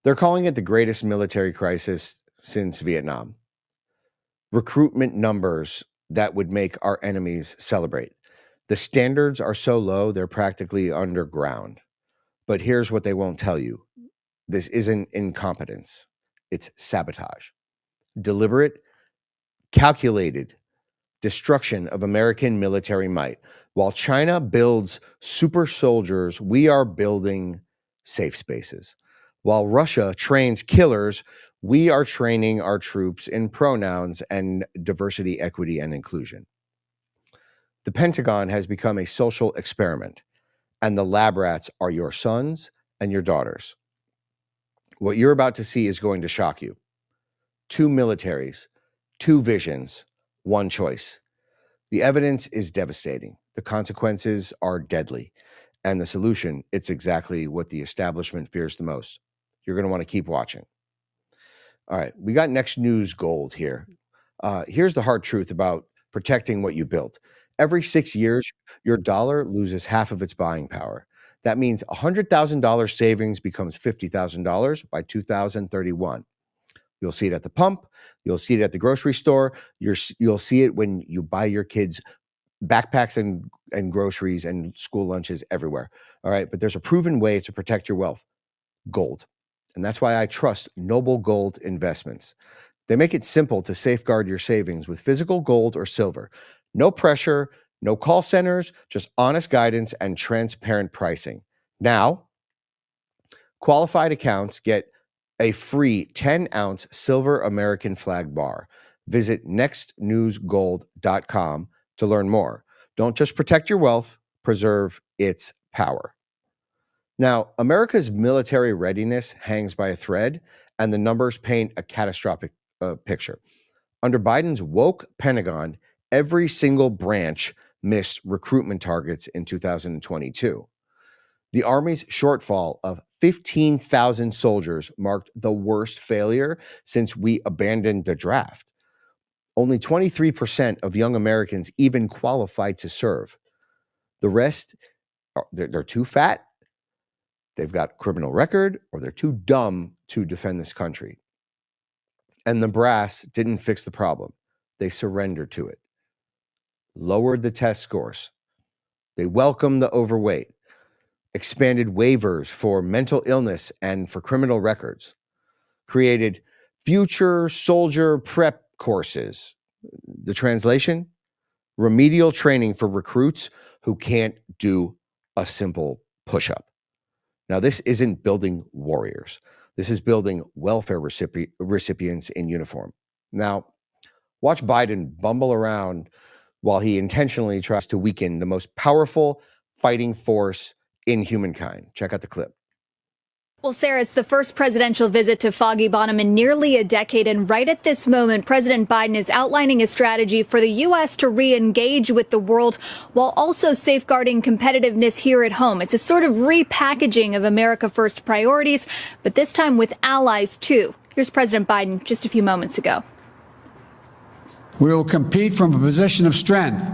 They're calling it the greatest military crisis since Vietnam. Recruitment numbers that would make our enemies celebrate. The standards are so low, they're practically underground. But here's what they won't tell you. This isn't incompetence. It's sabotage. Deliberate, calculated destruction of American military might. While China builds super soldiers, we are building safe spaces. While Russia trains killers, we are training our troops in pronouns and diversity, equity, and inclusion. The Pentagon has become a social experiment, and the lab rats are your sons and your daughters. What you're about to see is going to shock you. 2 militaries, 2 visions, 1 choice. The evidence is devastating. The consequences are deadly. And the solution, it's exactly what the establishment fears the most. You're going to want to keep watching. All right, we got next news gold here. Here's the hard truth about protecting what you built. Every 6 years, your dollar loses half of its buying power. That means $100,000 savings becomes $50,000 by 2031. You'll see it at the pump. You'll see it at the grocery store. You'll see it when you buy your kids backpacks and groceries and school lunches everywhere. All right, but there's a proven way to protect your wealth: gold. And that's why I trust Noble Gold Investments. They make it simple to safeguard your savings with physical gold or silver. No pressure, no call centers, just honest guidance and transparent pricing. Now, qualified accounts get a free 10-ounce silver American flag bar. Visit nextnewsgold.com to learn more. Don't just protect your wealth, preserve its power. Now, America's military readiness hangs by a thread, and the numbers paint a catastrophic picture. Under Biden's woke Pentagon, every single branch missed recruitment targets in 2022. The Army's shortfall of 15,000 soldiers marked the worst failure since we abandoned the draft. Only 23% of young Americans even qualified to serve. The rest, they're too fat, they've got criminal record, or they're too dumb to defend this country. And the brass didn't fix the problem. They surrendered to it, lowered the test scores. They welcomed the overweight, expanded waivers for mental illness and for criminal records, created future soldier prep courses. The translation: remedial training for recruits who can't do a simple push-up. Now, this isn't building warriors. This is building welfare recipients in uniform. Now, watch Biden bumble around while he intentionally tries to weaken the most powerful fighting force in humankind. Check out the clip. Well, Sarah, it's the first presidential visit to Foggy Bottom in nearly a decade. And right at this moment, President Biden is outlining a strategy for the U.S. to re-engage with the world while also safeguarding competitiveness here at home. It's a sort of repackaging of America First priorities, but this time with allies, too. Here's President Biden just a few moments ago. We will compete from a position of strength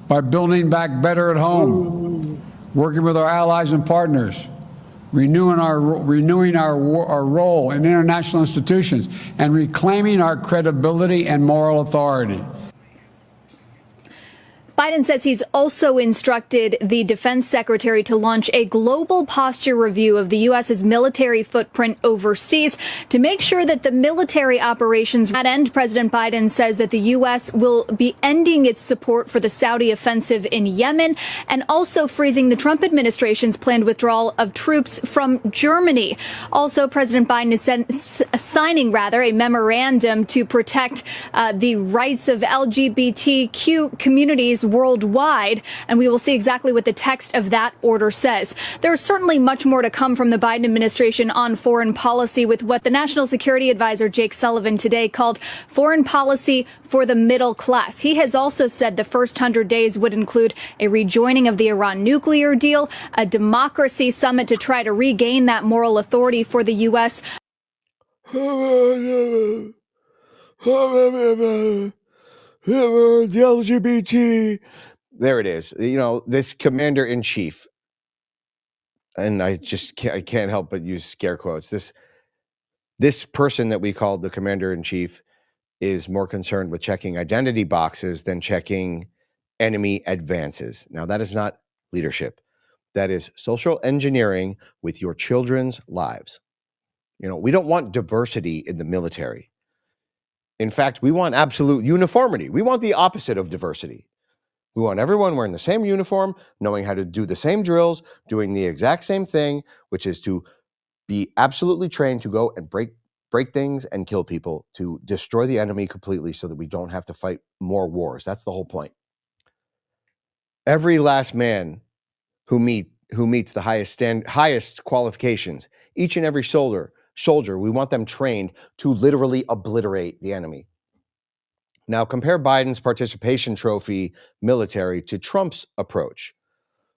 by building back better at home, working with our allies and partners, renewing our role in international institutions, and reclaiming our credibility and moral authority. Biden says he's also instructed the defense secretary to launch a global posture review of the U.S.'s military footprint overseas to make sure that the military operations at end. President Biden says that the U.S. will be ending its support for the Saudi offensive in Yemen and also freezing the Trump administration's planned withdrawal of troops from Germany. Also, President Biden is signing a memorandum to protect the rights of LGBTQ communities worldwide, and we will see exactly what the text of that order says. There's certainly much more to come from the Biden administration on foreign policy, with what the National Security Advisor Jake Sullivan today called foreign policy for the middle class. He has also said the first 100 days would include a rejoining of the Iran nuclear deal, a democracy summit to try to regain that moral authority for the U.S. The LGBT. There it is. You know, this commander in chief, and I can't help but use scare quotes. This This person that we called the commander-in-chief is more concerned with checking identity boxes than checking enemy advances. Now, that is not leadership. That is social engineering with your children's lives. We don't want diversity in the military. In fact, we want absolute uniformity. We want the opposite of diversity. We want everyone wearing the same uniform, knowing how to do the same drills, doing the exact same thing, which is to be absolutely trained to go and break things and kill people, to destroy the enemy completely so that we don't have to fight more wars. That's the whole point. Every last man who meets the highest qualifications, each and every soldier, we want them trained to literally obliterate the enemy. Now, compare Biden's participation trophy military to Trump's approach.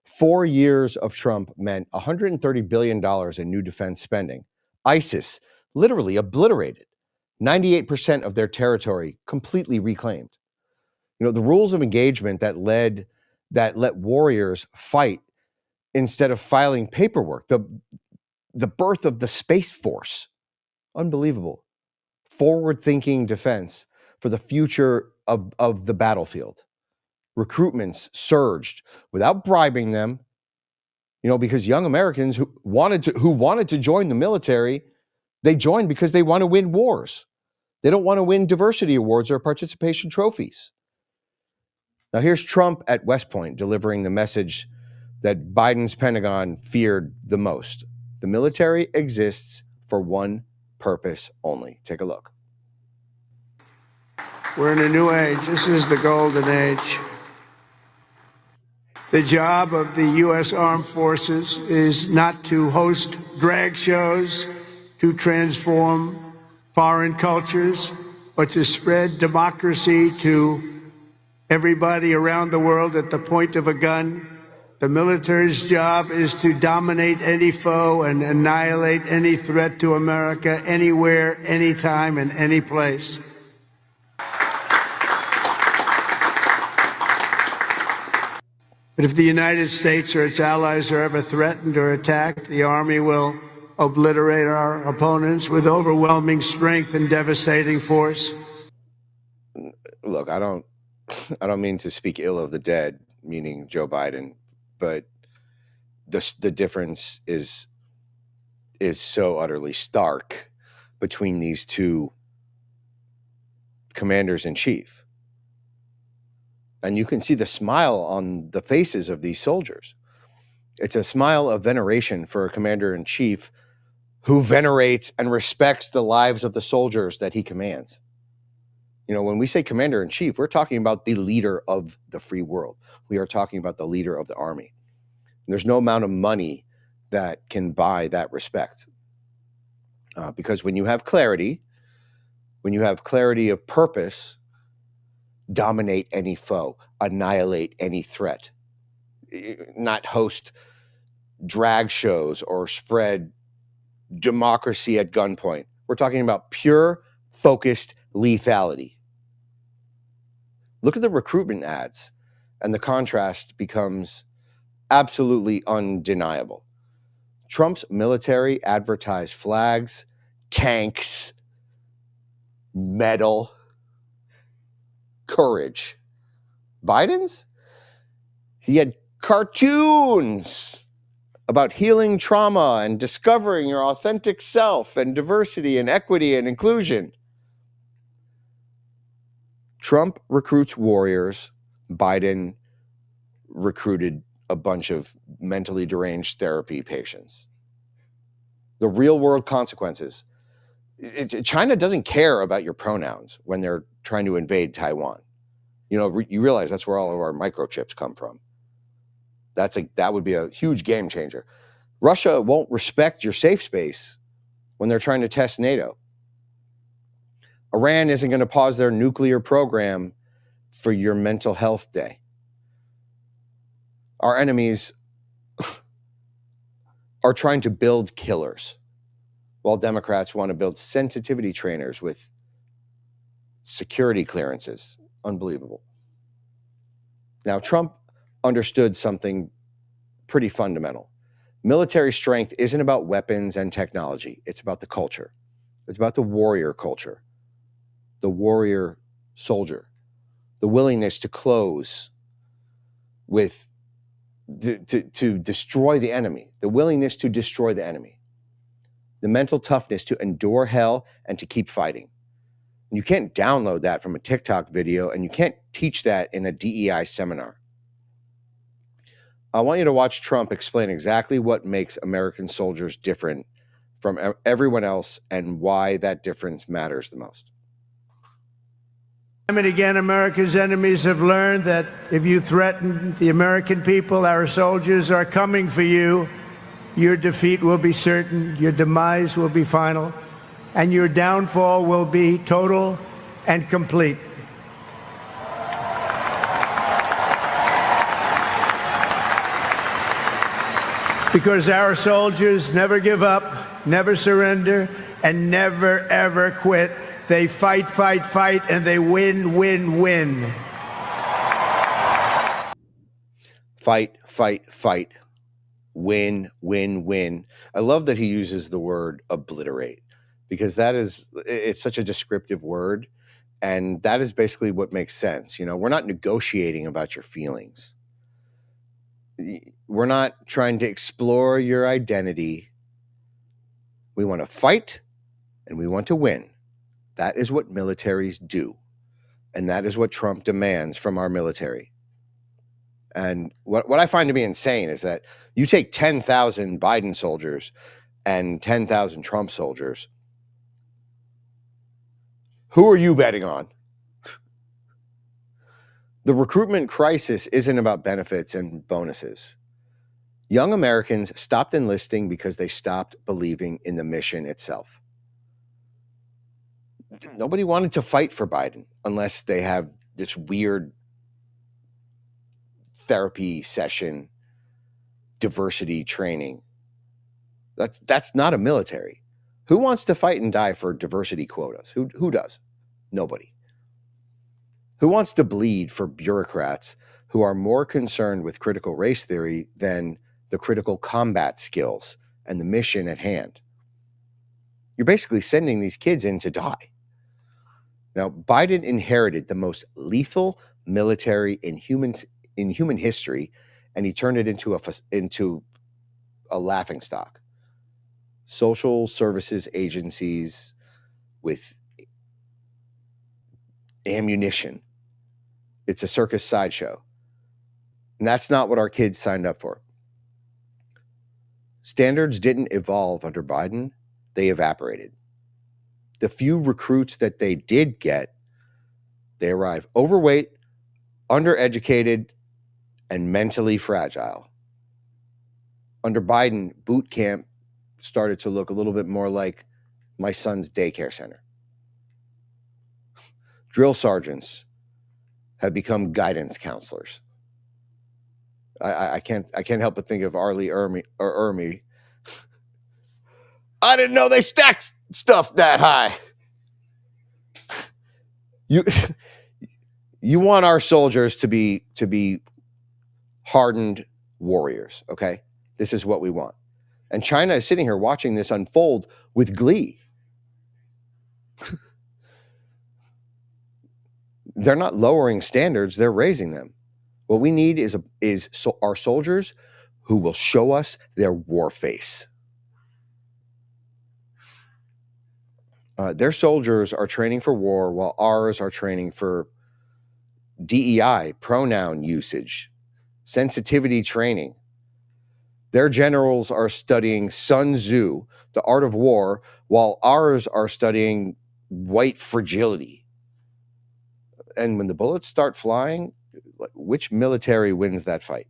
4 years of Trump meant $130 billion in new defense spending. ISIS literally obliterated. 98% of their territory completely reclaimed. The rules of engagement that let warriors fight instead of filing paperwork. The birth of the Space Force. Unbelievable. Forward-thinking defense for the future of the battlefield. Recruitments surged without bribing them, because young Americans who wanted to join the military, they joined because they want to win wars. They don't want to win diversity awards or participation trophies. Now here's Trump at West Point delivering the message that Biden's Pentagon feared the most. The military exists for one purpose only. Take a look. We're in a new age. This is the golden age. The job of the U.S. Armed Forces is not to host drag shows, to transform foreign cultures, but to spread democracy to everybody around the world at the point of a gun. The military's job is to dominate any foe and annihilate any threat to America, anywhere, anytime, and any place. But if the United States or its allies are ever threatened or attacked, the Army will obliterate our opponents with overwhelming strength and devastating force. Look, I don't mean to speak ill of the dead, meaning Joe Biden, but the difference is so utterly stark between these two commanders in chief. And you can see the smile on the faces of these soldiers. It's a smile of veneration for a commander-in-chief who venerates and respects the lives of the soldiers that he commands. When we say commander-in-chief, we're talking about the leader of the free world. We are talking about the leader of the army. And there's no amount of money that can buy that respect. Because when you have clarity of purpose, dominate any foe, annihilate any threat, not host drag shows or spread democracy at gunpoint. We're talking about pure, focused lethality. Look at the recruitment ads, and the contrast becomes absolutely undeniable. Trump's military advertised flags, tanks, metal, courage. Biden's? He had cartoons about healing trauma and discovering your authentic self and diversity and equity and inclusion. Trump recruits warriors. Biden recruited a bunch of mentally deranged therapy patients. The real world consequences. China doesn't care about your pronouns when they're trying to invade Taiwan. You realize that's where all of our microchips come from. That would be a huge game changer. Russia won't respect your safe space when they're trying to test NATO. Iran isn't going to pause their nuclear program for your mental health day. Our enemies are trying to build killers, while Democrats want to build sensitivity trainers with security clearances. Unbelievable. Now, Trump understood something pretty fundamental. Military strength isn't about weapons and technology. It's about the culture. It's about the warrior culture, the warrior soldier, the willingness to close with, to destroy the enemy, the willingness to destroy the enemy, the mental toughness to endure hell and to keep fighting. And you can't download that from a TikTok video, and you can't teach that in a DEI seminar. I want you to watch Trump explain exactly what makes American soldiers different from everyone else and why that difference matters the most. Time and again, America's enemies have learned that if you threaten the American people, our soldiers are coming for you. Your defeat will be certain, your demise will be final, and your downfall will be total and complete. Because our soldiers never give up, never surrender, and never, ever quit. They fight, fight, fight, and they win, win, win. Fight, fight, fight. Win, win, win. I love that he uses the word obliterate, because it's such a descriptive word, and that is basically what makes sense. We're not negotiating about your feelings. We're not trying to explore your identity. We want to fight and we want to win. That is what militaries do. And that is what Trump demands from our military. And what I find to be insane is that you take 10,000 Biden soldiers and 10,000 Trump soldiers. Who are you betting on? The recruitment crisis isn't about benefits and bonuses. Young Americans stopped enlisting because they stopped believing in the mission itself. Nobody wanted to fight for Biden unless they have this weird therapy session, diversity training. That's not a military. Who wants to fight and die for diversity quotas? Who does? Nobody. Who wants to bleed for bureaucrats who are more concerned with critical race theory than the critical combat skills and the mission at hand? You're basically sending these kids in to die. Now, Biden inherited the most lethal military in human history, and he turned it into a laughingstock. Social services agencies with ammunition. It's a circus sideshow. And that's not what our kids signed up for. Standards didn't evolve under Biden, they evaporated. The few recruits that they did get, they arrive overweight, undereducated, and mentally fragile. Under Biden, boot camp started to look a little bit more like my son's daycare center. Drill sergeants have become guidance counselors. I can't help but think of Arlie Ermy. I didn't know they stacked stuff that high. You want our soldiers to be hardened warriors, okay? This is what we want. And China is sitting here watching this unfold with glee. They're not lowering standards, they're raising them. What we need is our soldiers who will show us their war face. Their soldiers are training for war while ours are training for DEI, pronoun usage, sensitivity training. Their generals are studying Sun Tzu, the art of war, while ours are studying white fragility. And when the bullets start flying, which military wins that fight?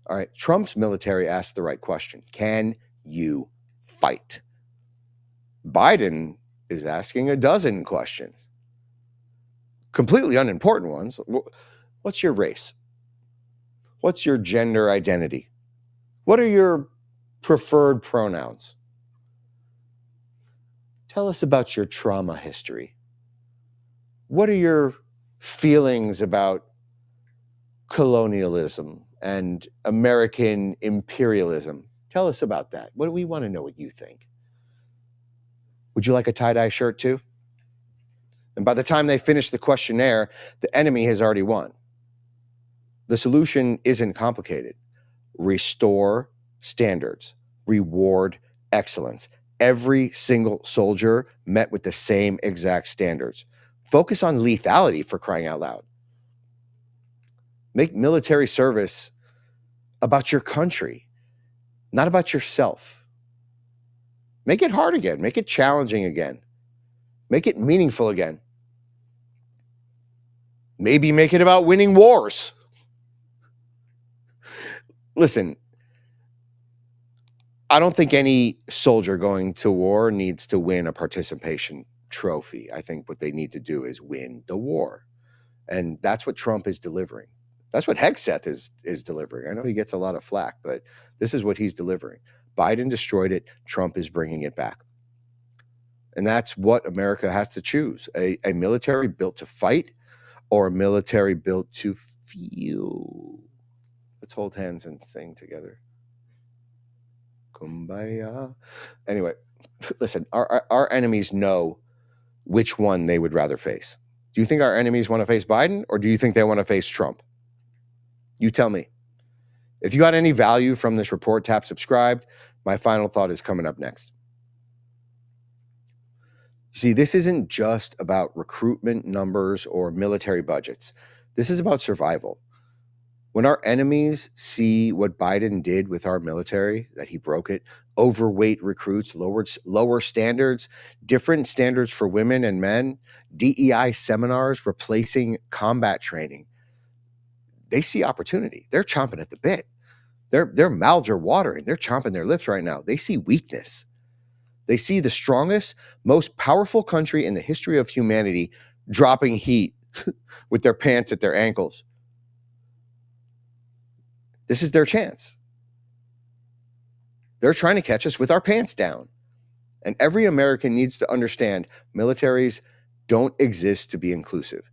All right, Trump's military asked the right question. Can you fight? Biden is asking a dozen questions. Completely unimportant ones. What's your race? What's your gender identity? What are your preferred pronouns? Tell us about your trauma history. What are your feelings about colonialism and American imperialism? Tell us about that. What do we want to know what you think? Would you like a tie-dye shirt too? And by the time they finish the questionnaire, the enemy has already won. The solution isn't complicated. Restore standards, reward excellence. Every single soldier met with the same exact standards. Focus on lethality, for crying out loud. Make military service about your country, not about yourself. Make it hard again. Make it challenging again. Make it meaningful again. Maybe make it about winning wars. Listen, I don't think any soldier going to war needs to win a participation trophy. I think what they need to do is win the war. And that's what Trump is delivering. That's what Hegseth is delivering. I know he gets a lot of flack, but this is what he's delivering. Biden destroyed it. Trump is bringing it back. And that's what America has to choose. A military built to fight or a military built to feel. Let's hold hands and sing together. Kumbaya. Anyway, listen, our enemies know which one they would rather face. Do you think our enemies want to face Biden, or do you think they want to face Trump? You tell me. If you got any value from this report, tap subscribe. My final thought is coming up next. See, this isn't just about recruitment numbers or military budgets. This is about survival. When our enemies see what Biden did with our military, that he broke it, overweight recruits, lower standards, different standards for women and men, DEI seminars replacing combat training, they see opportunity. They're chomping at the bit. Their mouths are watering. They're chomping their lips right now. They see weakness. They see the strongest, most powerful country in the history of humanity dropping heat with their pants at their ankles. This is their chance. They're trying to catch us with our pants down. And every American needs to understand militaries don't exist to be inclusive.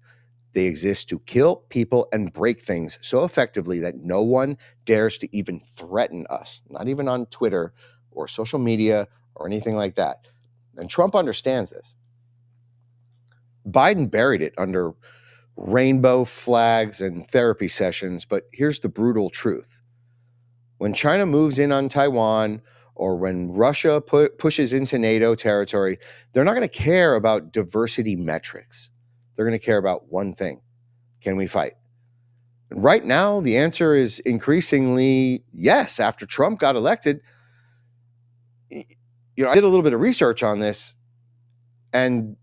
They exist to kill people and break things so effectively that no one dares to even threaten us, not even on Twitter or social media or anything like that. And Trump understands this. Biden buried it under rainbow flags and therapy sessions, but here's the brutal truth. When China moves in on Taiwan or when Russia pushes into NATO territory, they're not going to care about diversity metrics. They're going to care about one thing. Can we fight? And right now, the answer is increasingly yes. After Trump got elected, I did a little bit of research on this, and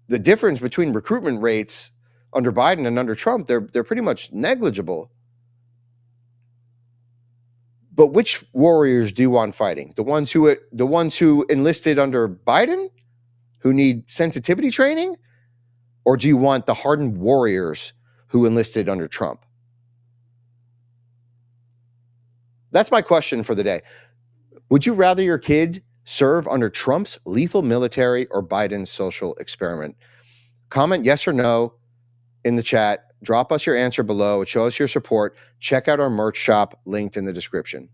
the difference between recruitment rates under Biden and under Trump, they're pretty much negligible. But which warriors do you want fighting? The ones who enlisted under Biden, who need sensitivity training? Or do you want the hardened warriors who enlisted under Trump? That's my question for the day. Would you rather your kid serve under Trump's lethal military or Biden's social experiment? Comment yes or no in the chat. Drop us your answer below. Show us your support. Check out our merch shop linked in the description.